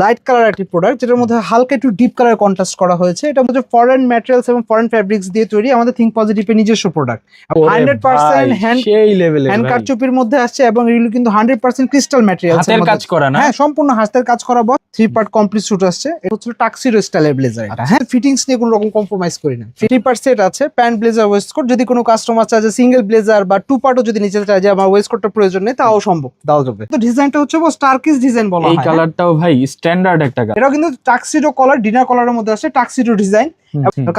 Light colour একটি product, যেটার মধ্যে হালকা একটু ডিপ কালার কন্ট্রাস্ট করা হয়েছে। এটা মধ্যে ফরেন ম্যাটেরিয়ালস এবং ফরেন ফ্যাব্রিক্স দিয়ে তৈরি আমাদের থিঙ্ক পজিটিভের নিজস্ব প্রোডাক্ট। 100% হ্যান্ড কারচুপির মধ্যে আসছে এবং এগুলো কিন্তু 100% ক্রিস্টাল ম্যাটেরিয়ালস এর কাজ করা না। হ্যাঁ, সম্পূর্ণ হাতের কাজ করা। 3 পার্ট কমপ্লিট স্যুট আসছে। এটা হচ্ছে টাক্সিডো স্টাইলের ব্লেজার। এটা হ্যাঁ, ফিটিংস নিয়ে কোনো রকম কম্প্রোমাইজ করি না। 3 পার্ট সেট আছে, প্যান্ট, ব্লেজার, ওয়েস্টকোট। যদি কোনো কাস্টমার চায় যে সিঙ্গেল ব্লেজার বা 2 পার্টও যদি নিতে চায় যে আমার ওয়েস্টকোটটা প্রয়োজন নেই, তাও সম্ভব, দেওয়া যাবে। তো ডিজাইনটা হচ্ছে টার্কিশ ডিজাইন বলা হয়। এই কালারটাও ভাই স্ট্যান্ডার্ড একটা কালার। এটা কিন্তু টাক্সিডো কলার, ডিনার কলারের মধ্যে আসে, টাক্সিডো ডিজাইন।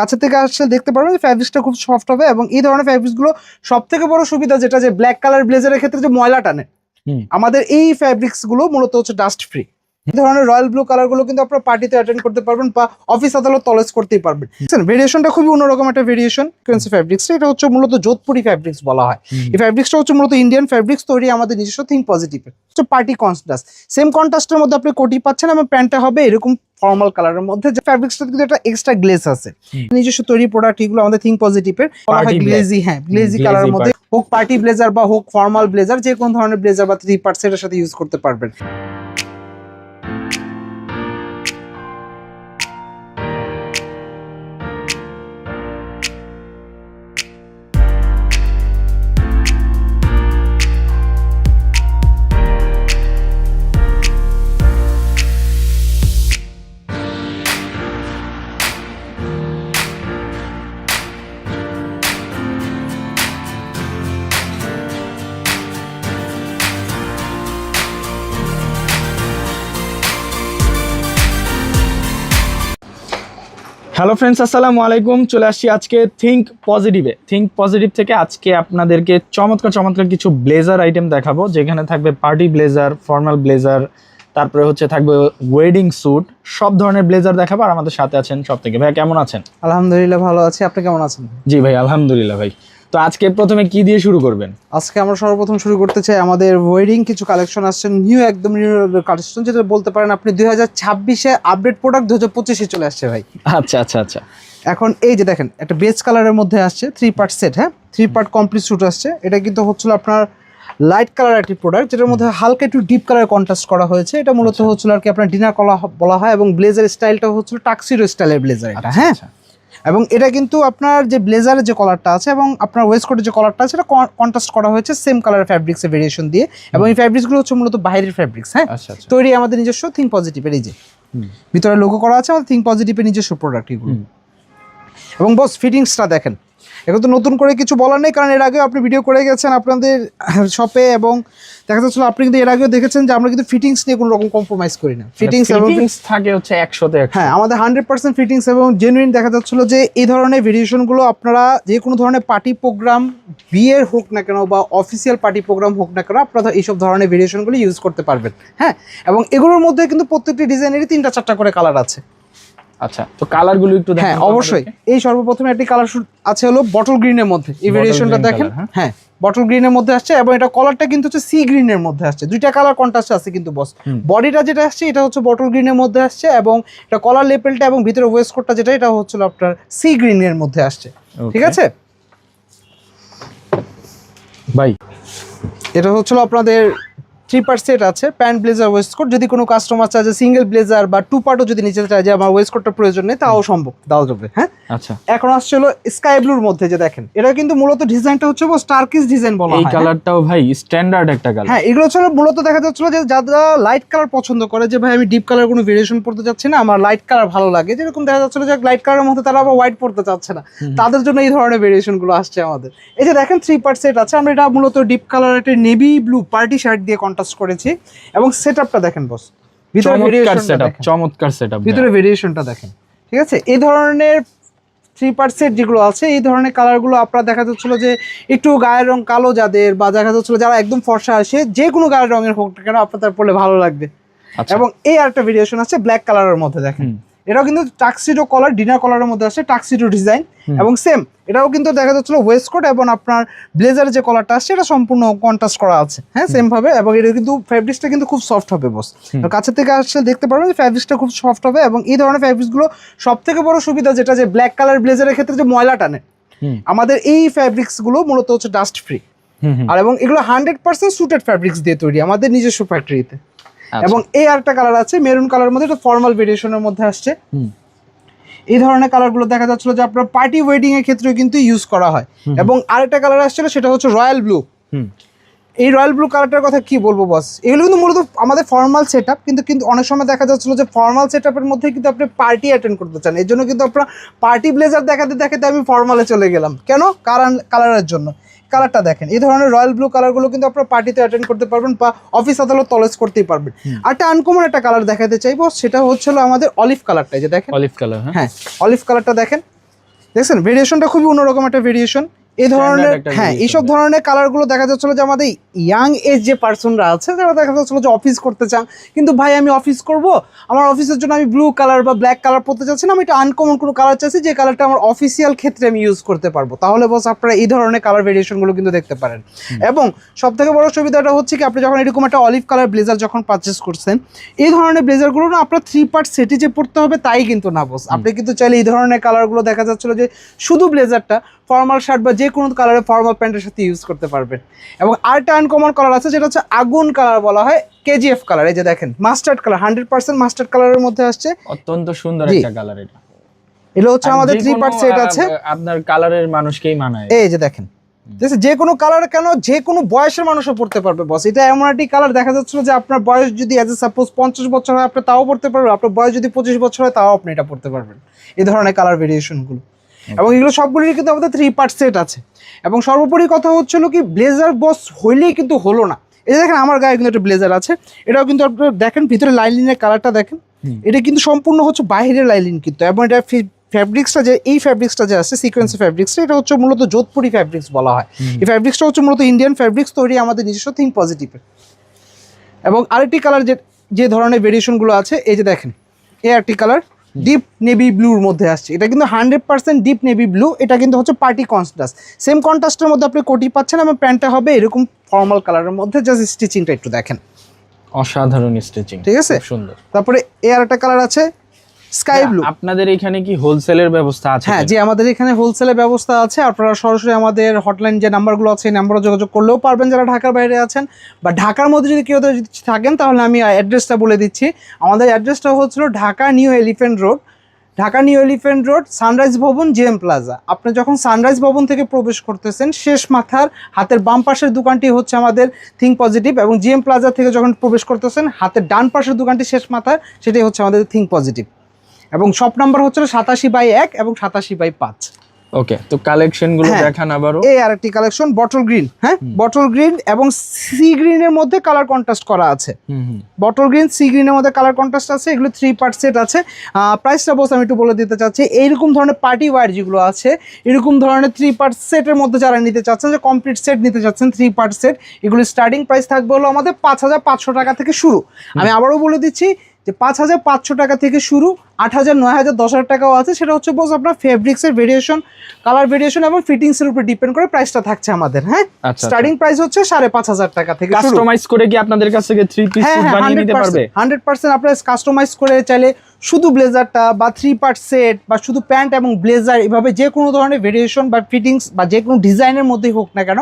কাছে থেকে আসলে দেখতে পারবেন ফ্যাব্রিক্সটা খুব সফট হবে এবং এই ধরনের ফ্যাব্রিক্স গুলো সবথেকে বড় সুবিধা যেটা, যে ব্ল্যাক কালার ব্লেজারের ক্ষেত্রে যে ময়লা টানে, আমাদের এই ফ্যাব্রিক্স গুলো মূলত হচ্ছে ডাস্ট ফ্রি। এই ধরনের রয়্যাল ব্লু কালার গুলো কিন্তু আপনারা পার্টিতে অ্যাটেন্ড করতে পারবেন বা অফিস আদালত টলারেট করতেই পারবেন। ভেরিয়েশনটা খুবই অন্যরকম একটা ভেরিয়েশন। ফ্যাব্রিক্স এটা হচ্ছে মূলত যোধপুরি ফ্যাব্রিক্স বলা হয়। এই ফ্যাব্রিক্সটা হচ্ছে মূলত ইন্ডিয়ান ফ্যাব্রিক্স, তৈরি আমাদের নিজস্ব থিঙ্ক পজিটিভের। পার্টি কন্ট্রাস্ট, সেম কন্ট্রাস্টের মধ্যে আপনি কোটি পাচ্ছেন এবং প্যান্টটা হবে এরকম ফর্মাল কালারের মধ্যে। যে ফ্যাব্রিক্সটা কিন্তু একটা এক্সট্রা গ্লেজ আছে, নিজস্ব তৈরি প্রোডাক্ট এগুলো আমাদের থিঙ্ক পজিটিভের। গ্লেজি, হ্যাঁ গ্লেজি কালারের মধ্যে, হোক পার্টি ব্লেজার বা হোক ফর্মাল ব্লেজার, যে কোনো ধরনের ব্লেজার বা 3 পার্ট সেটের সাথে ইউজ করতে পারবেন। হ্যালো ফ্রেন্ডস, আসসালামু আলাইকুম। চলে আসছি আজকে থিঙ্ক পজিটিভে। থিঙ্ক পজিটিভ থেকে আজকে আপনাদেরকে চমৎকার চমৎকার কিছু ব্লেজার আইটেম দেখাবো, যেখানে থাকবে পার্টি ব্লেজার, ফর্মাল ব্লেজার, তারপরে হচ্ছে থাকবে ওয়েডিং স্যুট, সব ধরনের ব্লেজার দেখাবো। আর আমাদের সাথে আছেন সব থেকে ভাই, কেমন আছেন? আলহামদুলিল্লাহ ভালো আছি, আপনি কেমন আছেন? জি ভাই আলহামদুলিল্লাহ। ভাই তো আজকে প্রথমে কি দিয়ে শুরু করবেন? আজকে আমরা সর্বপ্রথম শুরু করতে চাই, আমাদের ওয়েডিং কিছু কালেকশন আসছে, নিউ, একদম নিউ কালেকশন, যেটা বলতে পারেন আপনি 2026-এ আপডেট প্রোডাক্ট 2025-এ চলে আসছে ভাই। আচ্ছা আচ্ছা আচ্ছা। এখন এই যে দেখেন, একটা বেজ কালারের মধ্যে আসছে 3 পার্ট সেট। হ্যাঁ, 3 পার্ট কমপ্লিট স্যুট আসছে। এটা কিন্তু হচ্ছিল আপনার লাইট কালার একটি প্রোডাক্ট, যেটার মধ্যে হালকা একটু ডিপ কালার কন্ট্রাস্ট করা হয়েছে। এটা মূলত হচ্ছিল আর কি আপনার ডিনার কলা বলা হয় এবং ব্লেজার স্টাইলটা হচ্ছিল টাক্সিডো স্টাইলের ব্লেজার এটা। হ্যাঁ, এবং এটা কিন্তু আপনার যে ব্লেজারের যে কলারটা আছে এবং আপনার ওয়েস্টকোটের যে কলারটা আছে, এটা কন্ট্রাস্ট করা হয়েছে সেম কালারের ফ্যাব্রিক্সের ভেরিয়েশন দিয়ে। এবং এই ফ্যাব্রিক্সগুলো হচ্ছে মূলত বাইরের ফ্যাব্রিক্স। হ্যাঁ, তৈরি আমাদের নিজস্ব থিঙ্ক পজিটিভের। এই যে ভিতরে লোগো করা আছে আমাদের থিঙ্ক পজিটিভের নিজস্ব প্রোডাক্ট এগুলো। এবং বস ফিটিংসটা দেখেন, এখন তো নতুন করে কিছু বলার নেই, কারণ এর আগেও আপনি ভিডিও করে গেছেন আপনাদের শপে এবং দেখা যাচ্ছিল আপনি কিন্তু এর আগেও দেখেছেন যে আমরা কিন্তু ফিটিংস নিয়ে কোনো রকম কম্প্রোমাইজ করি না। ফিটিংস থাকে হচ্ছে 100-তে 100। হ্যাঁ, আমাদের 100% ফিটিংস এবং জেনুইন। দেখা যাচ্ছিল যে এই ধরনের ভেরিয়েশনগুলো আপনারা যে কোনো ধরনের পার্টি প্রোগ্রাম, বিয়ের হোক না কেন বা অফিসিয়াল পার্টি প্রোগ্রাম হোক না কেন, আপনারা এইসব ধরনের ভেরিয়েশনগুলো ইউজ করতে পারবেন। হ্যাঁ, এবং এগুলোর মধ্যে কিন্তু প্রত্যেকটি ডিজাইনেরই 3-4টা করে কালার আছে। আচ্ছা, তো কালারগুলো একটু দেখেন। হ্যাঁ অবশ্যই। এই সর্বপ্রথমে একটি কালার আছে হলো বটল গ্রিনের মধ্যে, এই ভেরিয়েশনটা দেখেন। হ্যাঁ, বটল গ্রিনের মধ্যে আসছে এবং এটা কালারটা কিন্তু হচ্ছে সি গ্রিনের মধ্যে আসছে। দুইটা কালার কন্ট্রাস্ট আছে কিন্তু বস। বডিটা যেটা আসছে এটা হচ্ছে বটল গ্রিনের মধ্যে আসছে এবং এটা কলার লেপেলটা এবং ভিতরে ওয়েস্টকোটটা যেটা, এটা হচ্ছিল আপনার সি গ্রিনের মধ্যে আসছে। ঠিক আছে ভাই, এটা হচ্ছিল আপনাদের 3 পার্ট সেট আছে, প্যান্ট, ব্লেজার, ওয়েস্টকোট। যদি কোনো কাস্টমার চায় যে সিঙ্গেল ব্লেজার বা 2 পার্টও যদি নিতে চায় যে আমার ওয়েস্টকোটটা প্রয়োজন নেই, তাও সম্ভব, দেওয়া যাবে। হ্যাঁ, আচ্ছা। এখন আসছে হলো স্কাই ব্লুর মধ্যে, যে দেখেন এটা কিন্তু মূলত ডিজাইনটা হচ্ছে টার্কিশ ডিজাইন বলা হয়। এই কালারটাও ভাই স্ট্যান্ডার্ড একটা কালার। হ্যাঁ, এগুলো হচ্ছে মূলত দেখা যাচ্ছিল যে যারা লাইট কালার পছন্দ করে, যে ভাই আমি ডিপ কালার কোনো ভেরিয়েশন পড়তে চাচ্ছি না, আমার লাইট কালার ভালো লাগে, যেরকম দেখা যাচ্ছিল যে লাইট কালারের মধ্যে তারা আবার হোয়াইট পড়তে চাচ্ছে না, তাদের জন্য এই ধরনের ভেরিয়েশন গুলো আসছে আমাদের। এই যে দেখেন 3 পার্ট সেট আছে, আমরা এটা মূলত ডিপ কালার একটা নেভি ব্লু পার্টি শার্ট দিয়ে কন্ট্রাস্ট করেছি। এবং সেটআপটা দেখেন বস, ভিতরে ভেরিয়েশনটা দেখেন, চমৎকার সেটআপ, ভিতরে ভেরিয়েশনটা দেখেন। ঠিক আছে, এই ধরনের 3 পার্ট সেট যেগুলো আছে, এই ধরনের কালারগুলো আপনারা দেখা যাচ্ছিল যে একটু গায়ের রং কালো যাদের, বা দেখা যাচ্ছিল যারা একদম ফর্সা আসে, যে কোনো গায়ের রঙের হোক না কেন আপনাদের পরলে ভালো লাগবে। এবং এই আরেকটা ভেরিয়েশন আছে ব্ল্যাক কালারের মধ্যে, দেখেন এটাও কিন্তু টাক্সিডো কলার, ডিনার কলারের মধ্যে আসছে, টাক্সিডো ডিজাইন। এবং সেম এটাও কিন্তু দেখা যাচ্ছিল ওয়েস্টকোট এবং আপনার ব্লেজারের যে কলারটা আসছে এটা সম্পূর্ণ কন্ট্রাস্ট করা আছে। হ্যাঁ, সেম ভাবে। এবং এটা কিন্তু ফ্যাব্রিক্সটা কিন্তু খুব সফট হবে বস। কাছে থেকে আসলে দেখতে পারবেন যে ফ্যাব্রিক্সটা খুব সফট হবে এবং এই ধরনের ফ্যাব্রিক্সগুলো সবথেকে বড় সুবিধা যেটা, যে ব্ল্যাক কালার ব্লেজারের ক্ষেত্রে যে ময়লা টানে, আমাদের এই ফ্যাব্রিক্সগুলো মূলত হচ্ছে ডাস্ট ফ্রি। আর এবং এগুলো 100% সুটেড ফ্যাব্রিক্স দিয়ে তৈরি আমাদের নিজস্ব ফ্যাক্টরিতে। এবং এই আরেকটা কালার আছে মেরুন কালারের মধ্যে, এটা ফর্মাল ভেরিয়েশনের মধ্যে আসছে। হুম। এই ধরনের কালারগুলো দেখা যাচ্ছিল যে আপনার পার্টি ওয়েডিং এর ক্ষেত্রে কিন্তু ইউজ করা হয়। এবং আরেকটা কালার আসছিল সেটা হচ্ছে রয়্যাল ব্লু। এই রয়্যাল ব্লু কালারটার কথা কি বলবো বস, এগুলো কিন্তু মূলত আমাদের ফর্মাল সেটআপ, কিন্তু অনেক সময় দেখা যাচ্ছিল যে ফর্মাল সেটআপের মধ্যে কিন্তু আপনি পার্টি অ্যাটেন্ড করতে চান, এর জন্য কিন্তু আপনার পার্টি ব্লেজার দেখাতে দেখাতে আমি ফর্মালে চলে গেলাম। কেন? কালারের জন্য। কালারটা দেখেন, এই ধরনের রয়্যাল ব্লু কালারগুলো কিন্তু আপনারা পার্টিতে অ্যাটেন্ড করতে পারবেন বা অফিস আদালত টলেজ করতেই পারবেন। আর একটা আনকমন একটা কালার দেখাতে চাইবো, সেটা হচ্ছিল আমাদের অলিভ কালারটা। যে দেখেন অলিভ কালার, হ্যাঁ অলিভ কালারটা দেখেন, দেখছেন ভেরিয়েশনটা খুবই অন্যরকম একটা ভেরিয়েশন। এই ধরনের এইসব ধরনের কালারগুলো দেখা যাচ্ছিল যে আমাদের ইয়াং এজ যে পার্সনরা আছে যারা দেখা যাচ্ছিল যে অফিস করতে চান, কিন্তু ভাই আমি অফিস করব, আমার অফিসের জন্য আমি ব্লু কালার বা ব্ল্যাক কালার পরতে চাচ্ছি না, আমি একটা আনকমন কোনো কালার চাচ্ছি যে কালারটা আমার অফিসিয়াল ক্ষেত্রে আমি ইউজ করতে পারবো, তাহলে বস আপনারা এই ধরনের কালার ভেরিয়েশনগুলো কিন্তু দেখতে পারেন। এবং সব থেকে বড় সুবিধাটা হচ্ছে কি, আপনি যখন এরকম একটা অলিভ কালার ব্লেজার যখন পারচেস করছেন, এই ধরনের ব্লেজারগুলো না আপনার 3 পার্ট সেটে যে পড়তে হবে তাই কিন্তু না বস, আপনি কিন্তু চাইলে এই ধরনের কালারগুলো দেখা যাচ্ছিল যে শুধু ব্লেজারটা ফর্মাল শার্ট বা যে কোনো কালারে ফর্মাল প্যান্টের সাথে ইউজ করতে পারবেন। এবং আরেকটা আনকমন কালার আছে যেটা হচ্ছে আগুন কালার বলা হয়, কেজিএফ কালার। এই যে দেখেন মাস্টার্ড কালার, 100% মাস্টার্ড কালারের মধ্যে আসছে, অত্যন্ত সুন্দর একটা কালার। এটা হচ্ছে আমাদের 3 পার্ট সেট আছে, আপনার কালারের মানুষকেই মানায়। এই যে দেখেন যে কোনো কালার কেন যে কোনো বয়সের মানুষও পড়তে পারবে বস। এটা এমন একটি কালার দেখা যাচ্ছিল যে আপনার বয়স যদি এজ এ সাপোজ 50 বছর হয় আপনি তাও পড়তে পারবেন, আপনার বয়স যদি 25 বছর হয় তাও আপনি এটা পড়তে পারবেন, এই ধরনের কালার ভেরিয়েশনগুলো। এবং এগুলো সবগুলির কিন্তু আমাদের 3 পার্ট সেট আছে। এবং সর্বোপরি কথা হচ্ছিল কি, ব্লেজার বস হইলেই কিন্তু হলো না। এই যে দেখেন আমার গায়ে কিন্তু একটা ব্লেজার আছে, এটাও কিন্তু আপনারা দেখেন ভিতরে লাইলিনের কালারটা দেখেন, এটা কিন্তু সম্পূর্ণ হচ্ছে বাইরের লাইলিন কিন্তু। এবং এটা ফ্যাব্রিক্সটা যে এই ফ্যাব্রিক্সটা যে আছে সিকোয়েন্সি ফ্যাব্রিক্সটা, এটা হচ্ছে মূলত যোধপুরি ফ্যাব্রিক্স বলা হয়। এই ফ্যাব্রিক্সটা হচ্ছে মূলত ইন্ডিয়ান ফ্যাব্রিক্স তৈরি আমাদের নিজস্ব থিঙ্ক পজিটিভের। এবং আরেকটি কালার যে ধরনের ভেরিয়েশনগুলো আছে, এই যে দেখেন এই আরেকটি কালার ডিপ নেভি ব্লুর মধ্যে আসছে, এটা কিন্তু 100% ডিপ নেভি ব্লু, এটা কিন্তু হচ্ছে পার্টি কন্ট্রাস্ট। সেম কন্ট্রাস্টের মধ্যে আপনি কোটি পাচ্ছেন এবং প্যান্টটা হবে এরকম ফর্মাল কালারের মধ্যে। জাস্ট স্টিচিংটা একটু দেখেন, অসাধারণ স্টিচিং, ঠিক আছে সুন্দর। তারপরে এই আরেকটা কালার আছে স্কাই ব্লু। আপনাদের এখানে কি হোলসেলের ব্যবস্থা আছে? হ্যাঁ জি, আমাদের এখানে হোলসেলের ব্যবস্থা আছে। আপনারা সরাসরি আমাদের হটলাইন যে নাম্বারগুলো আছে এই নাম্বারে যোগাযোগ করলেও পারবেন যারা ঢাকার বাইরে আছেন, বা ঢাকার মধ্যে যদি কেউ থাকেন তাহলে আমি অ্যাড্রেসটা বলে দিচ্ছি। আমাদের অ্যাড্রেসটা হচ্ছিল Dhaka new elephant road, Dhaka new elephant road, sunrise ভবন, জিএম প্লাজা। আপনি যখন সানরাইজ ভবন থেকে প্রবেশ করতেছেন, শেষ মাথার হাতের বাম পাশের দোকানটি হচ্ছে আমাদের থিঙ্ক পজিটিভ, এবং জিএম প্লাজা থেকে যখন প্রবেশ করতেছেন হাতের ডান পাশের দোকানটি শেষ মাথার, সেটাই হচ্ছে আমাদের থিঙ্ক পজিটিভ। এবং শপ নাম্বার হচ্ছে 87/1 এবং 87/5। ওকে, তো কালেকশন গুলো দেখান আবারও। এই আরেকটি কালেকশন বটল গ্রিন, হ্যাঁ বটল গ্রিন এবং সি গ্রিনের মধ্যে কালার কন্ট্রাস্ট করা আছে। বটল গ্রিন সি গ্রিনের মধ্যে কালার কন্ট্রাস্ট আছে, এগুলো 3 পার্ট সেট আছে। প্রাইসটা বস আমি একটু বলে দিতে চাচ্ছি, এইরকম ধরনের পার্টি ওয়্যার যেগুলো আছে এরকম ধরনের 3 পার্ট সেটের মধ্যে যারা নিতে চাচ্ছেন, যে কমপ্লিট সেট নিতে চাচ্ছেন 3 পার্ট সেট, এগুলো স্টার্টিং প্রাইস থাকবে হলো আমাদের 5500 টাকা থেকে শুরু। আমি আবারও বলে দিচ্ছি যে 5500 টাকা থেকে শুরু, 8000, 9000, 10,000 টাকাও আছে। সেটা হচ্ছে বস আপনার ফেব্রিক্সের ভেরিয়েশন, কালার ভেরিয়েশন এবং ফিটিংসের উপর ডিপেন্ড করে প্রাইসটা থাকছে আমাদের। হ্যাঁ, স্টার্টিং প্রাইস হচ্ছে 5500 টাকা থেকে শুরু। কাস্টমাইজ করে কি আপনাদের কাছ থেকে 3 পিস বানিয়ে নিতে পারবে? 100% আপনারা কাস্টমাইজ করে চাইলে শুধু ব্লেজারটা বা 3 পার্ট সেট বা শুধু প্যান্ট এবং ব্লেজার, এভাবে যে কোনো ধরনের ভেরিয়েশন বা ফিটিংস বা যে কোনো ডিজাইনের মধ্যেই হোক না কেন,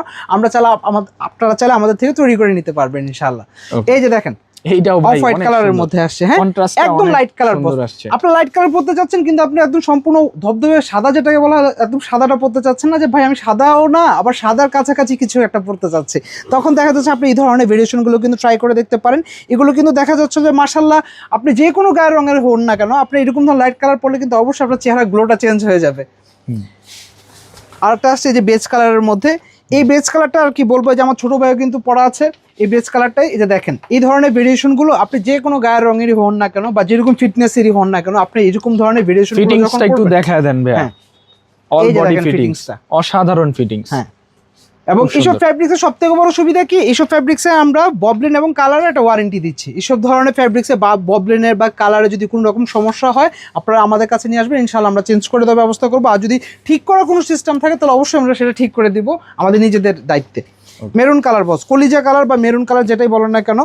আপনারা চাইলে আমাদের থেকে তৈরি করে নিতে পারবেন ইনশাআল্লাহ। এই যে দেখেন এইটাও ভাই অফ হোয়াইট কালারের মধ্যে আসছে, হ্যাঁ একদম লাইট কালার আসছে। আপনি লাইট কালার পড়তে চাচ্ছেন কিন্তু আপনি একদম সম্পূর্ণ ধবধবে সাদা, যেটাকে বলা হয় একদম সাদাটা পড়তে চাচ্ছেন না, যে ভাই আমি সাদাও না আবার সাদার কাছাকাছি কিছু একটা পড়তে চাচ্ছি, তখন দেখা যাচ্ছে আপনি এই ধরনের ভেরিয়েশনগুলো কিন্তু ট্রাই করে দেখতে পারেন। এগুলো কিন্তু দেখা যাচ্ছে যে মাশাআল্লাহ আপনি যে কোনো গায়ের রঙের হন না কেন, আপনি এরকম ধরনের লাইট কালার পরলে কিন্তু অবশ্যই আপনার চেহারা গ্লোটা চেঞ্জ হয়ে যাবে। আরেকটা আসছে যে বেজ কালারের মধ্যে, এই বেজ কালারটা আর কি বলবো, যে আমার ছোট ভাইও কিন্তু পড়া আছে এই বেজ কালারটাই। এই যে দেখেন এই ধরনের ভেরিয়েশনগুলো আপনি যে কোনো গায়ের রঙেরই হন না কেন বা যেরকম ফিটনেসেরই হন না কেন, আপনি এরকম ধরনের ভেরিয়েশন ফিটিংসটা একটু দেখায় দেন ভাই। অল বডি ফিটিংসটা অসাধারণ ফিটিংস। হ্যাঁ, এবং এইসব ফ্যাব্রিক্সের সবথেকে বড় সুবিধা কি, এইসব ফ্যাব্রিক্সে আমরা ববলিন এবং কালারের একটা ওয়ারেন্টি দিচ্ছি। এইসব ধরনের ফ্যাব্রিক্সে বা ববলিনের বা কালারে যদি কোনো রকম সমস্যা হয় আপনারা আমাদের কাছে নিয়ে আসবেন, ইনশাআল্লাহ আমরা চেঞ্জ করে দেওয়ার ব্যবস্থা করবো। আর যদি ঠিক করার কোনো সিস্টেম থাকে তাহলে অবশ্যই আমরা সেটা ঠিক করে দিব আমাদের নিজেদের দায়িত্বে। মেরুন কালার বস, কলিজা কালার বা মেরুন কালার যেটাই বলেন না কেন,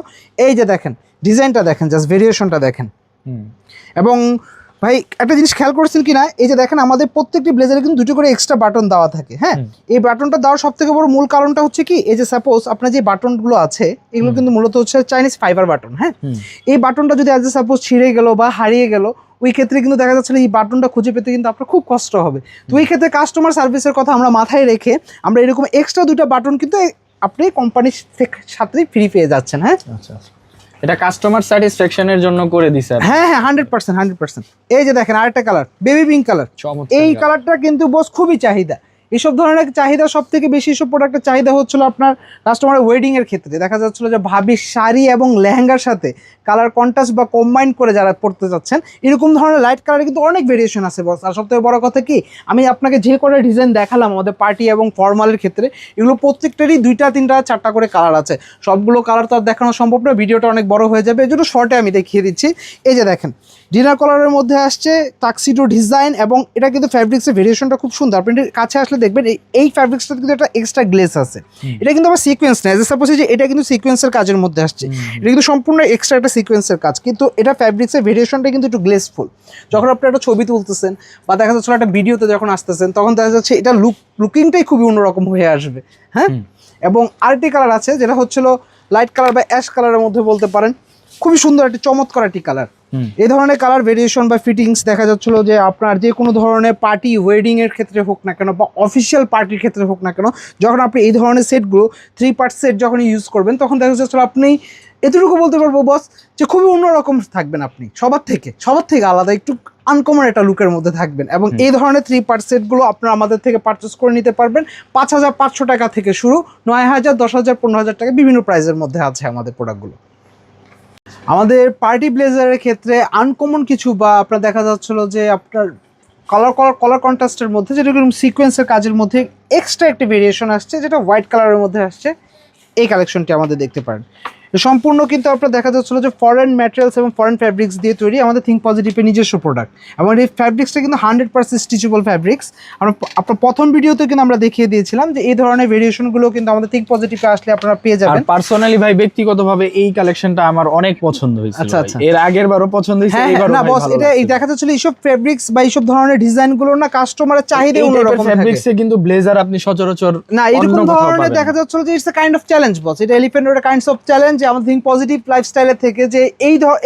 এই যে দেখেন ডিজাইনটা দেখেন, জাস্ট ভেরিয়েশনটা দেখেন। এবং ভাই একটা জিনিস খেয়াল করছেন কিনা, এই যে দেখেন আমাদের প্রত্যেকটি ব্লেজারে কিন্তু দুটো করে এক্সট্রা বাটন দেওয়া থাকে। হ্যাঁ, এই বাটনটা দেওয়ার সব থেকে বড় মূল কারণটা হচ্ছে কি, এই যে সাপোজ আপনার যে বাটনগুলো আছে এগুলো কিন্তু মূলত হচ্ছে চাইনিজ ফাইবার বাটন। হ্যাঁ, এই বাটনটা যদি আজ সাপোজ ছিঁড়ে গেল বা হারিয়ে গেল, ওই ক্ষেত্রে কিন্তু দেখা যাচ্ছে এই বাটনটা খুঁজে পেতে কিন্তু আপনার খুব কষ্ট হবে। তো ওই ক্ষেত্রে কাস্টমার সার্ভিসের কথা আমরা মাথায় রেখে আমরা এরকম এক্সট্রা দুটো বাটন কিন্তু আপনি কোম্পানির সাথে ফ্রি পেয়ে যাচ্ছেন। হ্যাঁ, আচ্ছা, এটা কাস্টমার স্যাটিসফ্যাকশনের জন্য করে দিছে। হ্যাঁ হ্যাঁ 100%। এই যে দেখেন আরেকটা কালার, বেবি পিঙ্ক কালার। এই কালারটা কিন্তু বস খুবই চাহিদা। এইসব ধরনের চাহিদা সব থেকে বেশি সব প্রোডাক্টের চাহিদা হচ্ছিল আপনার কাস্টমারের ওয়েডিং এর ক্ষেত্রে। দেখা যাচ্ছিল যে ভাবির শাড়ি এবং লেহেঙ্গার সাথে কালার কন্ট্রাস্ট বা কম্বাইন করে যারা পড়তে যাচ্ছেন, এরকম ধরনের লাইট কালারে কিন্তু অনেক ভেরিয়েশন আছে বস। আর সবথেকে বড় কথা কি, আমি আপনাকে যে কটা ডিজাইন দেখালাম আমাদের পার্টি এবং ফর্মালের ক্ষেত্রে, এগুলো প্রত্যেকটারই 2টা 3টা 4টা করে কালার আছে। সবগুলো কালার তো আর দেখানো সম্ভব না, ভিডিওটা অনেক বড় হয়ে যাবে, এই জন্য শর্টে আমি দেখিয়ে দিচ্ছি। এই যে দেখেন ডিনার কালারের মধ্যে আসছে টাক্সিডো ডিজাইন, এবং এটা কিন্তু ফ্যাব্রিক্সের ভেরিয়েশনটা খুব সুন্দর। আপনি কাছে আসলে দেখবেন এই ফ্যাব্রিক্সটা কিন্তু একটা এক্সট্রা গ্লেস আছে। এটা কিন্তু আবার সিকোয়েন্স না, সাপোজ যে এটা কিন্তু সিকোয়েন্সের কাজের মধ্যে আসছে, এটা কিন্তু সম্পূর্ণ এক্সট্রা একটা সিকোয়েন্সের কাজ, কিন্তু এটা ফ্যাব্রিক্সের ভেরিয়েশনটা কিন্তু একটু গ্লেসফুল। যখন আপনি একটা ছবি তুলতেছেন বা দেখা যাচ্ছে একটা ভিডিওতে যখন আসতেছেন, তখন দেখা যাচ্ছে এটা লুকিংটাই খুবই অন্যরকম হয়ে আসবে। হ্যাঁ, এবং আরেকটি কালার আছে যেটা হচ্ছিল লাইট কালার বা অ্যাশ কালারের মধ্যে বলতে পারেন, খুবই সুন্দর একটি চমৎকার একটি কালার। এই ধরনের কালার ভেরিয়েশন বা ফিটিংস দেখা যাচ্ছিল যে আপনার যে কোনো ধরনের পার্টি ওয়েডিং এর ক্ষেত্রে হোক না কেন বা অফিসিয়াল পার্টির ক্ষেত্রে হোক না কেন, যখন আপনি এই ধরনের সেটগুলো 3 পার্ট সেট যখন ইউজ করবেন, তখন দেখা যাচ্ছিল আপনি এতটুকু বলতে পারবো বস যে খুবই অন্যরকম থাকবেন, আপনি সবার থেকে আলাদা, একটু আনকমন একটা লুকের মধ্যে থাকবেন। এবং এই ধরনের 3 পার্ট সেটগুলো আপনারা আমাদের থেকে পারচেস করে নিতে পারবেন 5,500 টাকা থেকে শুরু, 9,000, 10,000, 15,000 টাকা বিভিন্ন প্রাইসের মধ্যে আছে আমাদের প্রোডাক্টগুলো। আমাদের পার্টি ব্লেজারের ক্ষেত্রে আনকমন কিছু বা আপনার দেখা যাচ্ছিল যে আপনার কালার কন্ট্রাস্টের মধ্যে যেটা সিকোয়েন্সের কাজের মধ্যে এক্সট্রা একটা ভেরিয়েশন আসছে, যেটা হোয়াইট কালারের মধ্যে আসছে। এই কালেকশনটি আমাদের দেখতে পারেন। সম্পূর্ণ কিন্তু আপনার দেখা যাচ্ছিল যে ফরেন ম্যাটেরিয়ালস এবং ফরেন ফ্যাব্রিক্স দিয়ে তৈরি আমাদের থিঙ্ক পজিটিভের নিজস্ব প্রোডাক্ট, এবং এই ফ্যাব্রিক্সটা কিন্তু 100% স্টিচেবল ফ্যাব্রিক্স। আপনার প্রথম ভিডিওতে কিন্তু আমরা দেখিয়ে দিয়েছিলাম যে এই ধরনের ভেরিয়েশনগুলো কিন্তু আমাদের থিঙ্ক পজিটিভে আসলে আপনারা পেয়ে যাবেন। পার্সোনালি ভাই ব্যক্তিগতভাবে এই কালেকশনটা আমার অনেক পছন্দ হয়েছে। আচ্ছা, এর আগের বারও পছন্দ হয়েছে, এইবারও না বস, এটা এই দেখা যাচ্ছিল এইসব ফ্যাব্রিক্স বা এইসব ধরনের ডিজাইনগুলো না কাস্টমারের চাহিদা অন্যরকম থাকে। ফ্যাব্রিক্সে কিন্তু ব্লেজার আপনি সচরাচর না এরকম ধরনের দেখা যাচ্ছিল যে it's a kind of challenge boss. এটা এলিফ্যান্টের কাইন্ডস অফ চ্যালেঞ্জ যে আমাদের থিঙ্ক পজিটিভ লাইফস্টাইলের থেকে যে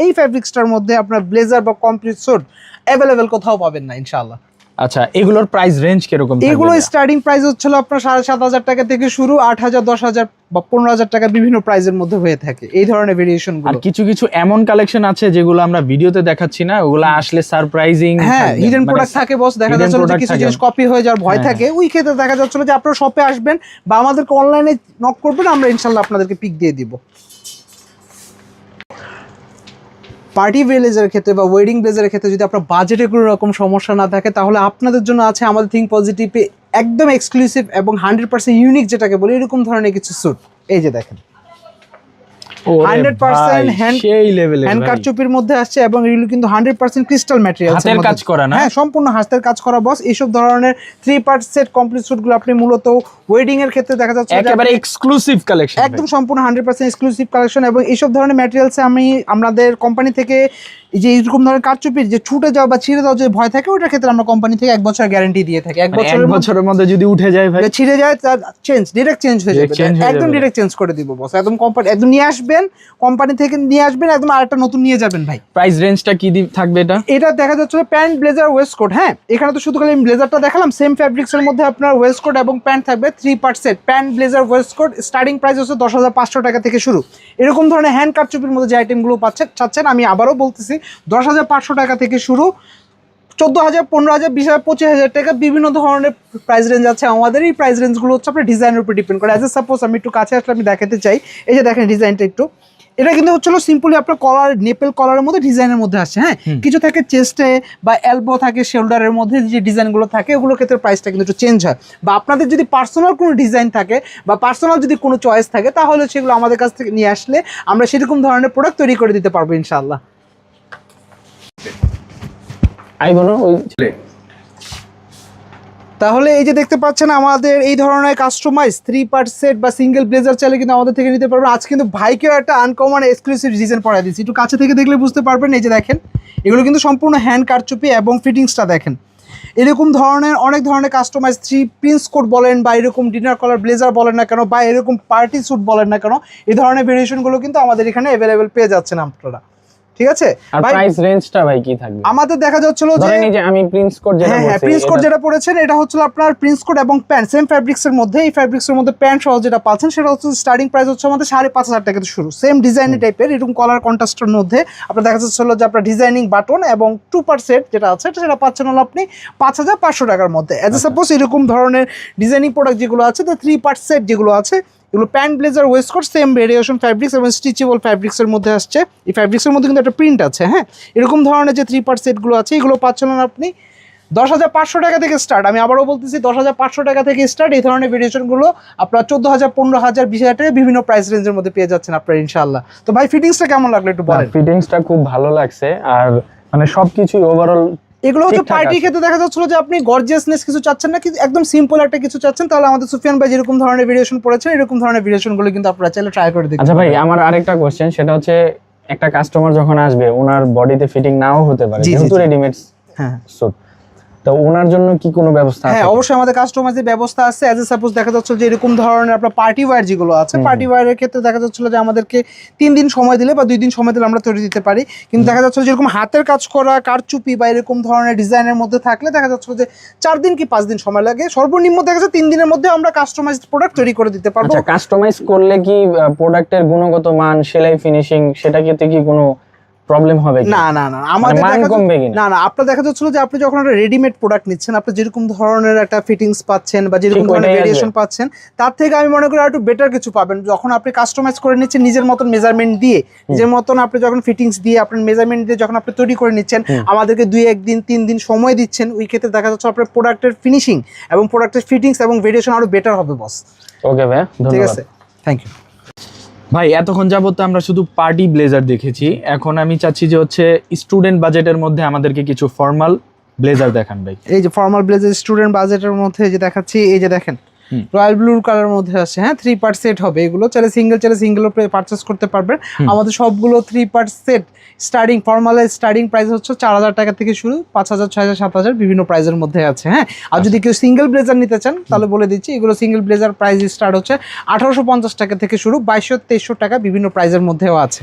এই ফ্যাব্রিক্সটার মধ্যে আপনার ব্লেজার বা কমপ্লিট স্যুট অ্যাভেলেবেল কোথাও পাবেন না ইনশাআল্লাহ। আচ্ছা, এগুলোর প্রাইস রেঞ্জ কিরকম? এগুলো স্টার্টিং প্রাইস হচ্ছিল আপনার 7,500 টাকা থেকে শুরু, 8,000, 10,000 বা 15,000 টাকা বিভিন্ন প্রাইসের মধ্যে হয়ে থাকে এই ধরনের ভেরিয়েশন গুলো। আর কিছু কিছু এমন কালেকশন আছে যেগুলো আমরা ভিডিওতে দেখাচ্ছি না, ওগুলো আসলে সারপ্রাইজিং, হ্যাঁ হিডেন প্রোডাক্ট থাকে বস। দেখা যাচ্ছে যে কিছু জিনিস কপি হয়ে যাওয়ার ভয় থাকে, ওই ক্ষেত্রে দেখা যাচ্ছে যে আপনারা শপে আসবেন বা আমাদেরকে অনলাইনে নক করবেন, আমরা ইনশাআল্লাহ আপনাদেরকে পিক দিয়ে দিব। পার্টি ব্লেজারের ক্ষেত্রে বা ওয়েডিং ব্লেজারের ক্ষেত্রে যদি আপনার বাজেটে কোনো রকম সমস্যা না থাকে, তাহলে আপনাদের জন্য আছে আমাদের থিঙ্ক পজিটিভে একদম এক্সক্লুসিভ এবং 100% ইউনিক যেটাকে বলি, এরকম ধরনের কিছু স্যুট। এই যে দেখেন 100% হ্যান্ড কারচুপির মধ্যে আসছে, এবং এগুলো কিন্তু 100% ক্রিস্টাল ম্যাটেরিয়াল, হাতের কাজ করা না? হ্যাঁ সম্পূর্ণ হাতের কাজ করা বস। এইসব ধরনের 3 পার্ট সেট কমপ্লিট স্যুটগুলো আপনি মূলত ওয়েডিং এর ক্ষেত্রে দেখা যাচ্ছে একেবারে এক্সক্লুসিভ কালেকশন, একদম সম্পূর্ণ 100% এক্সক্লুসিভ কালেকশন। এবং এইসব ধরনের ম্যাটেরিয়ালসে আমাদের কোম্পানি থেকে যে এরকম ধরনের কারচুপির যে ছুটে যাওয়া বা ছিঁড়ে যাওয়া যে ভয় থাকে, ওইটার ক্ষেত্রে আমরা কোম্পানি থেকে 1 বছর গ্যারান্টি দিয়ে থাকি। 1 বছরের মধ্যে যদি উঠে যায় ভাই, ছিঁড়ে যায়, তার ডিরেক্ট চেঞ্জ হয়ে যাবে, একদম ডিরেক্ট চেঞ্জ করে দিব বস। একদম কোম্পানি একদম নিয়ে আসবেন, কোম্পানি থেকে নিয়ে আসবেন, একদম আরেকটা নতুন নিয়ে যাবেন ভাই। প্রাইস রেঞ্জটা কি থাকবে এটা দেখা যাচ্ছে প্যান্ট, ব্লেজার, ওয়েস্ট কোট। হ্যাঁ, এখানে তো শুধু খালি আমি ব্লেজারটা দেখালাম, সেম ফ্যাব্রিক্সের মধ্যে আপনার ওয়েস্ট কোট এবং প্যান্ট থাকবে 3 part set. Pant, blazer, waistcoat starting price হচ্ছে 10,500 টাকা থেকে শুরু। এরকম ধরনের হ্যান্ড কারচুপির মধ্যে যে আইটেমগুলো চাচ্ছেন, আমি আবারও বলতেছি 10,500 টাকা থেকে শুরু, 14,000, 15,000, 20,000, 25,000 টাকা বিভিন্ন ধরনের প্রাইস রেঞ্জ আছে আমাদের। এই প্রাইস রেঞ্জগুলো হচ্ছে আপনার ডিজাইনের উপর ডিপেন্ড করে। সাপোজ আমি একটু কাছে আসলে আমি দেখাতে চাই, এই যে দেখেন ডিজাইনটা একটু, এটা কিন্তু হচ্ছিল সিম্পলি আপনার কলার, নেপেল কলারের মধ্যে ডিজাইনের মধ্যে আসছে। হ্যাঁ, কিছু থাকে চেস্টে বা এলবো থাকে, শোল্ডারের মধ্যে যে ডিজাইনগুলো থাকে, ওগুলো ক্ষেত্রে প্রাইসটা কিন্তু একটু চেঞ্জ হয়। বা আপনাদের যদি পার্সোনাল কোনো ডিজাইন থাকে বা পার্সোনাল যদি কোনো চয়েস থাকে, তাহলে সেগুলো আমাদের কাছ থেকে নিয়ে আসলে আমরা সেরকম ধরনের প্রোডাক্ট তৈরি করে দিতে পারবো ইনশাআল্লাহ। তাহলে এই যে দেখতে পাচ্ছেন আমাদের এই ধরনের কাস্টমাইজ 3 পার্ট সেট বা সিঙ্গেল ব্লেজার চাইলে কিন্তু আমাদের থেকে নিতে পারবেন। আজ কিন্তু ভাইকেও একটা আনকমন এক্সক্লুসিভ ডিজাইন পরাই দিচ্ছি, একটু কাছে থেকে দেখলে বুঝতে পারবেন। এই যে দেখেন এগুলো কিন্তু সম্পূর্ণ হ্যান্ড কারচুপি এবং ফিটিংসটা দেখেন এরকম ধরনের অনেক ধরনের কাস্টমাইজ থ্রি প্রিন্স কোট বলেন বা এরকম ডিনার কলার ব্লেজার বলেন না কেন বা এরকম পার্টি স্যুট বলেন না কেন, এই ধরনের ভেরিয়েশনগুলো কিন্তু আমাদের এখানে অ্যাভেলেবেল পেয়ে যাচ্ছেন আপনারা। ঠিক আছে, আর প্রাইস রেঞ্জটা ভাই কি থাকবে? আমাদের দেখা যাচ্ছিল যে ধরেন এই যে আমি প্রিন্স কোট যেটা বলছি, হ্যাঁ প্রিন্স কোট যেটা পড়েছেন এটা হচ্ছে আপনার প্রিন্স কোট এবং প্যান্ট সেম ফ্যাব্রিক্স এর মধ্যে, এই ফ্যাব্রিক্স এর মধ্যে প্যান্ট সহ যেটা পাচ্ছেন সেটা হচ্ছে স্টার্টিং প্রাইস হচ্ছে আমাদের 5,500 টাকা থেকে শুরু, সেম ডিজাইনের টাইপের এরকম কলার কন্ট্রাস্টের মধ্যে। আপনার দেখা যাচ্ছিল যে আপনার ডিজাইনিং বাটন এবং 2 সেট যেটা আছে সেটা পাচ্ছেন হলো আপনি 5,500 টাকার মধ্যে। এজ এ সাপোজ এরকম ধরনের ডিজাইনিং প্রোডাক্ট যেগুলো আছে, তো 3 সেট যেগুলো আছে এগুলো pant blazer waistcoat same variation fabrics এবং স্টিচেবল ফ্যাব্রিক্সের মধ্যে আসছে। এই ফ্যাব্রিক্সের মধ্যে কিন্তু একটা প্রিন্ট আছে। হ্যাঁ, এরকম ধরনের যে 3 সেটগুলো আছে এগুলো পাচ্ছেন আপনি 10,500 টাকা থেকে স্টার্ট। আমি আবারও বলতেছি 10,500 টাকা থেকে স্টার্ট। এই ধরনের ভেরিয়েশনগুলো আপনার 14,000, 15,000, 20,000 টাকা বিভিন্ন প্রাইস রেঞ্জের মধ্যে পেয়ে যাচ্ছেন আপনারা ইনশাআল্লাহ। তো ভাই ফিটিংসটা কেমন লাগলো একটু বলেন। ফিটিংসটা খুব ভালো লাগছে, আর মানে সবকিছুই ওভারঅল এগুলো হচ্ছে পার্টির ক্ষেত্রে দেখা যাচ্ছিল যে আপনি গর্জিয়াসনেস কিছু চাচ্ছেন না, কিন্তু একদম সিম্পল একটা কিছু চাচ্ছেন, তাহলে আমাদের সুফিয়ান ভাই যেরকম ধরনের ভেরিয়েশন পড়েছেন এরকম ধরনের ভেরিয়েশনগুলো কিন্তু আপনারা চাইলে ট্রাই করে দেখতে আচ্ছা ভাই, পারেন। আমার আরেকটা কোশ্চেন, সেটা হচ্ছে একটা কাস্টমার যখন আসবে ওনার বডিতে ফিটিং নাও হতে পারে, জি, জি, যেহেতু জি। রেডিমেড হ্যাঁ স্যুট, তো ওনার জন্য কি কোনো ব্যবস্থা আছে? হ্যাঁ অবশ্যই আমাদের কাস্টমাইজের ব্যবস্থা আছে। এজ এ সাপোজ দেখা যাচ্ছিল যে এরকম ধরনের আপনার পার্টি ওয়্যার যেগুলো আছে, পার্টি ওয়্যারের ক্ষেত্রে দেখা যাচ্ছিল যে আমাদেরকে 3 দিন সময় দিলে বা 2 দিন সময় দিলে আমরা তৈরি দিতে পারি, কিন্তু দেখা যাচ্ছিল যেরকম হাতের কাজ করা কারচুপি বা এরকম ধরনের ডিজাইনের মধ্যে থাকলে দেখা যাচ্ছিল যে 4 দিন কি 5 দিন সময় লাগে, সর্বনিম্ন দেখা যাচ্ছে 3 দিনের মধ্যে আমরা কাস্টমাইজড প্রোডাক্ট তৈরি করে দিতে পারবো। আচ্ছা, কাস্টমাইজ করলে কি প্রোডাক্টের গুণগত মান, সেলাই, ফিনিশিং সেটা কি কোনো প্রবলেম হবে কি? না না না আমাদের মান দেখা কমবে কিনা? না না আপনার দেখা যাচ্ছিল যে আপনি যখন একটা রেডিমেড প্রোডাক্ট নিচ্ছেন আপনি যেরকম ধরনের একটা ফিটিংস পাচ্ছেন বা যেরকম ঠিক ধরনের ওইটাই ভেরিয়েশন আসবে। পাচ্ছেন তার থেকে আমি মনে করি আর একটু বেটার কিছু পাবেন যখন আপনি কাস্টমাইজ করে নিচ্ছেন নিজের মতন মেজারমেন্ট দিয়ে, নিজের মতন আপনি যখন ফিটিংস দিয়ে আপনার মেজারমেন্ট দিয়ে যখন আপনি তৈরি করে নিচ্ছেন, আমাদেরকে 2-1 দিন 3 দিন সময় দিচ্ছেন, ওই ক্ষেত্রে দেখা যাচ্ছে আপনার প্রোডাক্টের ফিনিশিং এবং প্রোডাক্টের ফিটিংস এবং ভেরিয়েশন আরো বেটার হবে বস। ওকে ভাই, ঠিক ধন্যবাদ। আছে, থ্যাংক ইউ। ভাই এতক্ষণ যাবত আমরা শুধু পার্টি ব্লেজার দেখেছি, এখন আমি চাচ্ছি যে হচ্ছে স্টুডেন্ট বাজেটের মধ্যে আমাদেরকে কিছু ফর্মাল ব্লেজার দেখান ভাই। এই যে ফর্মাল ব্লেজার স্টুডেন্ট বাজেটের মধ্যে যে দেখাচ্ছি, এই যে দেখেন রয়্যাল ব্লু কালার মধ্যে আছে। হ্যাঁ, 3 সেট হবে এগুলো, চাইলে সিঙ্গেল পারচেস করতে পারবেন। আমাদের সবগুলো 3 সেট স্টার্টিং ফর্মালের স্টার্টিং প্রাইস হচ্ছে 4,000 টাকা থেকে শুরু, 5,000, 6,000, 7,000 বিভিন্ন প্রাইসের মধ্যে আছে। হ্যাঁ, আর যদি কেউ সিঙ্গেল ব্লেজার নিতে চান তাহলে বলে দিচ্ছি, এগুলো সিঙ্গেল ব্লেজার প্রাইস স্টার্ট হচ্ছে 1,850 টাকা থেকে শুরু, 2,200, 2,300 টাকা বিভিন্ন প্রাইসের মধ্যেও আছে।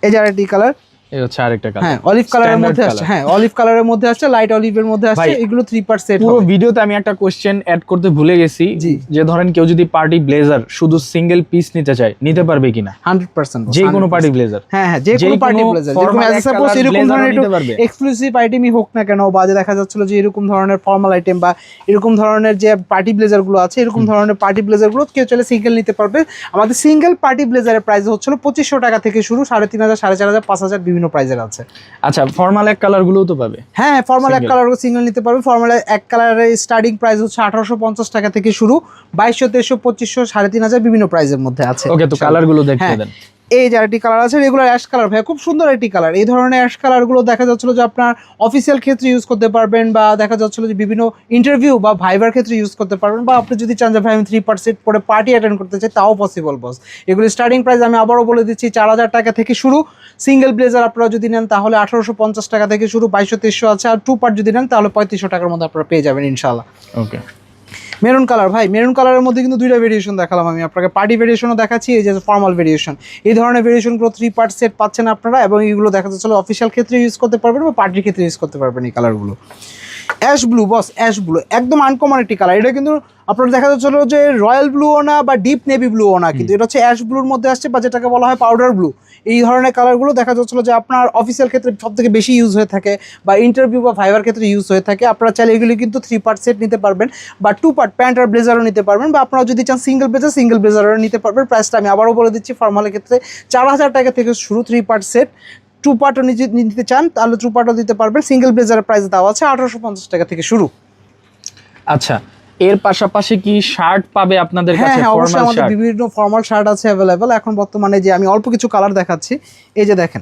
এই যে আরেকটি কালার, এই হচ্ছে আরেকটা কালার। হ্যাঁ অলিভ কালারের Standard মধ্যে আসছে, color। হ্যাঁ অলিভ কালারের মধ্যে আসছে, লাইট অলিভের মধ্যে আসছে। ভাই, এগুলো 3 সেট পুরো হবে। ভিডিওতে আমি একটা কোশ্চেন অ্যাড করতে ভুলে গেছি, জি। যে ধরেন কেউ যদি পার্টি ব্লেজার শুধু সিঙ্গেল পিস নিতে চায়, নিতে পারবে কিনা? 100% যে কোনো পার্টি ব্লেজার। হ্যাঁ হ্যাঁ যে কোনো পার্টি ব্লেজার, যেরকম অ্যাজ সাপোজ এরকম ধরনের একটু এক্সক্লুসিভ আইটেমই হোক না কেন, বা যে দেখা যাচ্ছিল যে এরকম ধরনের ফর্মাল আইটেম বা এরকম ধরনের যে পার্টি ব্লেজার গুলো আছে, এরকম ধরনের পার্টি ব্লেজার গুলো কেউ চলে সিঙ্গেল নিতে পারবে। আমাদের সিঙ্গেল পার্টি ব্লেজারের প্রাইস হচ্ছিল 2,500 টাকা থেকে শুরু, 3,500, 4,500, 5,000 বিভিন্ন প্রাইসের আছে। আচ্ছা, ফর্মাল এক কালার গুলোও তো পাবে? হ্যাঁ ফর্মাল এক কালার সিঙ্গেল নিতে পারবে। ফর্মাল এক কালারের স্টার্টিং প্রাইস হচ্ছে 1,850 টাকা থেকে শুরু, 2,200, 2,300, 2,500, 3,500 বিভিন্ন প্রাইসের মধ্যে আছে। ওকে, তো কালার গুলো দেখতে দেন। এই যে আরেকটি কালার আছে রেগুলার অ্যাশ কালার, ভাই খুব সুন্দর একটি কালার। এই ধরনের অ্যাশ কালারগুলো দেখা যাচ্ছিল যে আপনার অফিসিয়াল ক্ষেত্রে ইউজ করতে পারবেন, বা দেখা যাচ্ছিল যে বিভিন্ন ইন্টারভিউ বা ভাইবার ক্ষেত্রে ইউজ করতে পারবেন, বা আপনি যদি চান যে ভাই আমি 3 সেট পরে পার্টি অ্যাটেন্ড করতে চাই তাও পসিবল বস। এগুলো স্টার্টিং প্রাইস আমি আবারও বলে দিচ্ছি 4,000 টাকা থেকে শুরু। সিঙ্গেল ব্লেজার আপনারা যদি নেন তাহলে 1,850 টাকা থেকে শুরু, 2,200, 300 আছে। আর 2 পার্ট যদি নেন তাহলে 3,500 টাকার মধ্যে আপনারা পেয়ে যাবেন ইনশাআল্লাহ। ওকে, মেরুন কালার, ভাই মেরুন কালারের মধ্যে কিন্তু 2টা ভেরিয়েশন দেখালাম আমি আপনাকে, পার্টি ভেরিয়েশনও দেখাচ্ছি, এই যে ফর্মাল ভেরিয়েশন। এই ধরনের ভেরিয়েশনগুলো 3 সেট পাচ্ছেন আপনারা, এবং এইগুলো দেখা যাচ্ছে অফিসিয়াল ক্ষেত্রে ইউজ করতে পারবেন বা পার্টির ক্ষেত্রে ইউজ করতে পারবেন এই কালারগুলো। অ্যাশ ব্লু বস, অ্যাশ ব্লু একদম আনকমন একটি কালার। এটা কিন্তু আপনারা দেখা যাচ্ছিল যে রয়্যাল ব্লুও না বা ডিপ নেভি ব্লুও না, কিন্তু এটা হচ্ছে অ্যাশ ব্লুর মধ্যে আসছে, বা যেটাকে বলা হয় পাউডার ব্লু। এই ধরনের কালারগুলো দেখা যাচ্ছিল যে আপনার অফিসিয়াল ক্ষেত্রে সব থেকে বেশি ইউজ হয়ে থাকে, বা ইন্টারভিউ বা ভাইবার ক্ষেত্রে ইউজ হয়ে থাকে। আপনারা চাইলে এগুলি কিন্তু 3 সেট নিতে পারবেন, বা 2 প্যান্ট আর ব্লেজারও নিতে পারবেন, বা আপনারা যদি চান সিঙ্গেল ব্লেজারও নিতে পারবেন। প্রাইসটা আমি আবারও বলে দিচ্ছি, ফর্মালের ক্ষেত্রে 4,000 টাকা থেকে শুরু, 3 সেট। 2 পার্টও নিতে চান তাহলে 2 পার্টও দিতে পারবেন। সিঙ্গেল ব্লেজারের প্রাইস দেওয়া আছে 1,850 টাকা থেকে শুরু। আচ্ছা, এর পাশাপাশি কি শার্ট পাবে আপনাদের হ্যাঁ কাছে? হ্যাঁ অবশ্যই ফর্মাল আমাদের শার্ট, বিভিন্ন ফর্মাল শার্ট আছে অ্যাভেলেবেল। এখন বর্তমানে যে আমি অল্প কিছু কালার দেখাচ্ছি, এই যে দেখেন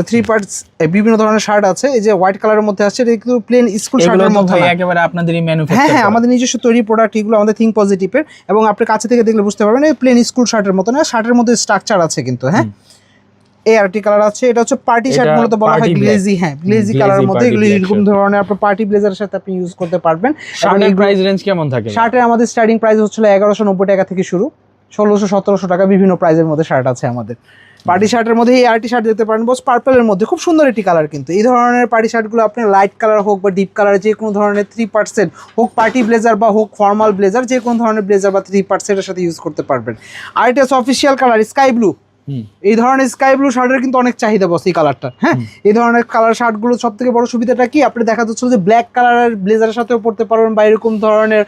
3 পার্টস বিভিন্ন ধরনের শার্ট আছে। এই যে হোয়াইট কালারের মধ্যে আছে, এটা কিন্তু প্লেন স্কুল এগুলো শার্টের তো মধ্যে ভাই না। একেবারে আপনাদেরই হ্যাঁ ম্যানুফ্যাকচার হ্যাঁ আমাদের নিজস্ব তৈরি প্রোডাক্ট এগুলো, আমাদের থিঙ্ক পজিটিভের, এবং আপনি কাছে থেকে দেখলে বুঝতে পারবেন এই প্লেন স্কুল শার্টের মতো না, শার্টের মধ্যে স্ট্রাকচার আছে কিন্তু। হ্যাঁ, এই আরেকটি কালার আছে, এটা হচ্ছে পার্টি শার্ট এটা মূলত বলা হয় party black। গ্লেজি, হ্যাঁ গ্লেজি glazy কালারের মধ্যে party এগুলো black এরকম shirt। ধরনের আপনার পার্টি ব্লেজারের সাথে আপনি ইউজ করতে পারবেন। শার্টের প্রাইস রেঞ্জ কেমন থাকে? শার্টের আমাদের স্টার্টিং প্রাইস হচ্ছিল 1190 টাকা থেকে শুরু, 1600-1700 টাকা বিভিন্ন প্রাইসের মধ্যে শার্ট আছে আমাদের। পার্টি শার্টের মধ্যে এই আরটি শার্ট দেখতে পারেন বস, পার্পলের মধ্যে খুব সুন্দর একটি কালার। কিন্তু এই ধরনের পার্টি শার্টগুলো আপনি লাইট কালার হোক বা ডিপ কালার, যে কোনো ধরনের 3% হোক পার্টি ব্লেজার বা হোক ফর্মাল ব্লেজার, যে কোনো ধরনের ব্লেজার বা 3%-এর সাথে ইউজ করতে পারবেন। আর এটা হচ্ছে অফিসিয়াল কালার স্কাই ব্লু। এই ধরনের স্কাই ব্লু শার্টের কিন্তু অনেক চাহিদা বস এই কালারটা। হ্যাঁ, এই ধরনের কালার শার্টগুলো সব থেকে বড় সুবিধাটা কি, আপনি দেখা যাচ্ছে যে ব্ল্যাক কালারের ব্লেজারের সাথেও পরতে পারবেন বা এরকম ধরনের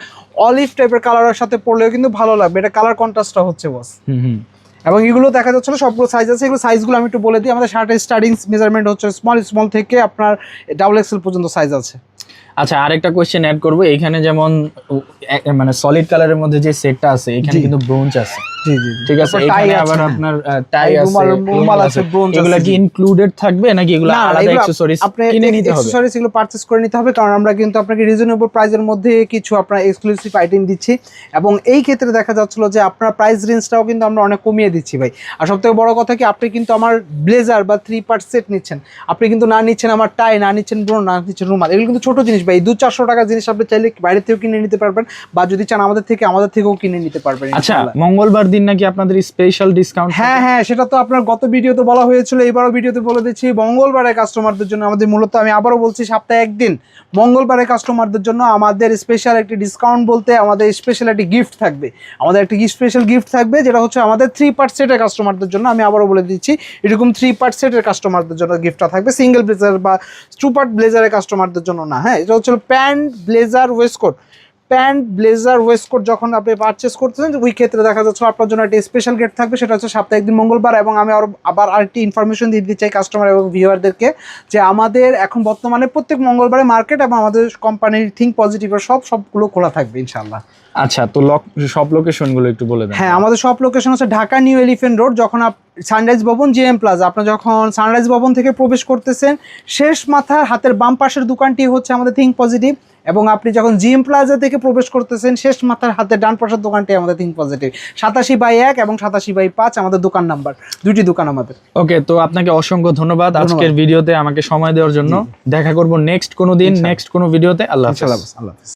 অলিভ টাইপের কালারের সাথে পরলেও কিন্তু ভালো লাগবে। এটা কালার কন্ট্রাস্টটা হচ্ছে বস। এবং এগুলো দেখা যাচ্ছিল সবগুলো সাইজ আছে। এগুলো সাইজগুলো আমি একটু বলে দিই। আমাদের শার্টের স্টার্টিং মেজারমেন্ট হচ্ছে স্মল থেকে আপনার XXL পর্যন্ত সাইজ আছে। আচ্ছা, আরেকটা কোশ্চেন অ্যাড করবো। এখানে যেমন মানে সলিড কালারের মধ্যে যে সেটটা আছে, এখানে কিন্তু ব্রোঞ্জ আছে। জি জি ঠিক আছে, এখানে আবার আপনার টাই আছে, রুমাল আছে, ব্রোঞ্জ আছে। এগুলা কি ইনক্লুডেড থাকবে নাকি এগুলা আলাদা অ্যাকসেসরিজ কিনে নিতে হবে? অ্যাকসেসরিজ এগুলো পারচেজ করে নিতে হবে, কারণ আমরা কিন্তু আপনাকে রিজনেবল প্রাইসের মধ্যে কিছু আপনার এক্সক্লুসিভ আইটেম দিচ্ছি। এবং এই ক্ষেত্রে দেখা যাচ্ছিল যে আপনার প্রাইস রেঞ্জটাও কিন্তু আমরা অনেক কমিয়ে দিচ্ছি ভাই। আর সবথেকে বড় কথা কি, আপনি কিন্তু আমার ব্লেজার বা 3 পার্ট সেট নিচ্ছেন, আপনি কিন্তু না নিচ্ছেন আমার টাই, না নিচ্ছেন ব্রোন, না নিচ্ছেন রুমাল। এগুলো কিন্তু ছোট জিনিস ভাই, 200-400 টাকার জিনিস আপনি চাইলে বাইরে থেকেও কিনে নিতে পারবেন, বা যদি চান আমাদের থেকেও কিনে নিতে পারবেন। আচ্ছা, মঙ্গলবার দিন নাকি আপনাদের স্পেশাল ডিসকাউন্ট? হ্যাঁ হ্যাঁ, সেটা তো আপনার গত ভিডিওতে বলা হয়েছিল, এবারও ভিডিওতে বলে দিচ্ছি। মঙ্গলবারে কাস্টমারদের জন্য আমাদের মূলত, আমি আবারও বলছি, সপ্তাহে একদিন মঙ্গলবারে কাস্টমারদের জন্য আমাদের স্পেশাল একটি ডিসকাউন্ট বলতে আমাদের স্পেশাল একটি গিফট থাকবে। আমাদের একটি স্পেশাল গিফট থাকবে, যেটা হচ্ছে আমাদের 3 পার্ট সেটের কাস্টমারদের জন্য। আমি আবারও বলে দিচ্ছি, এরকম 3 পার্ট সেটের কাস্টমারদের জন্য গিফটটা থাকবে, সিঙ্গেল ব্লেজার বা 2 পার্ট ব্লেজারের কাস্টমারদের জন্য না। হ্যাঁ, এটা হচ্ছে pant blazer waistcoat. Pant blazer waistcoat যখন আপনি পারচেস করতেছেন, ওই ক্ষেত্রে দেখা যাচ্ছে আপনার জন্য একটা স্পেশাল গিফট থাকবে, সেটা হচ্ছে সপ্তাহে একদিন মঙ্গলবার। এবং আমি আবার আরেকটি ইনফরমেশন দিয়ে দিতে চাই কাস্টমার এবং ভিউয়ারদেরকে, যে আমাদের এখন বর্তমানে প্রত্যেক মঙ্গলবারে মার্কেট এবং আমাদের কোম্পানির থিঙ্ক পজিটিভের সবগুলো খোলা থাকবে ইনশাআল্লাহ। আচ্ছা, তো সব লোকেশনগুলো একটু বলে দেন। হ্যাঁ, আমাদের সব লোকেশন হচ্ছে ঢাকা নিউ এলিফ্যান্ট রোড। যখন সানরাইজ ভবন জিএম প্লাজা, আপনার যখন সানরাইজ ভবন থেকে প্রবেশ করতেছেন, শেষ মাথার হাতের বাম পাশের দোকানটি হচ্ছে আমাদের থিঙ্ক পজিটিভ। এবং আপনি যখন জিএম প্লাজা থেকে প্রবেশ করতেছেন, শেষ মাথার হাতের ডান পাশের দোকানটি আমাদের থিঙ্ক পজিটিভ। 87/1 এবং 87/5 আমাদের দোকান নাম্বার, দুইটি দোকান আমাদের। ওকে, তো আপনাকে অসংখ্য ধন্যবাদ আজকের ভিডিওতে আমাকে সময় দেওয়ার জন্য। দেখা করব নেক্সট কোনো দিন, নেক্সট কোনো ভিডিওতে। আল্লাহ হাফেজ। আল্লাহ হাফেজ।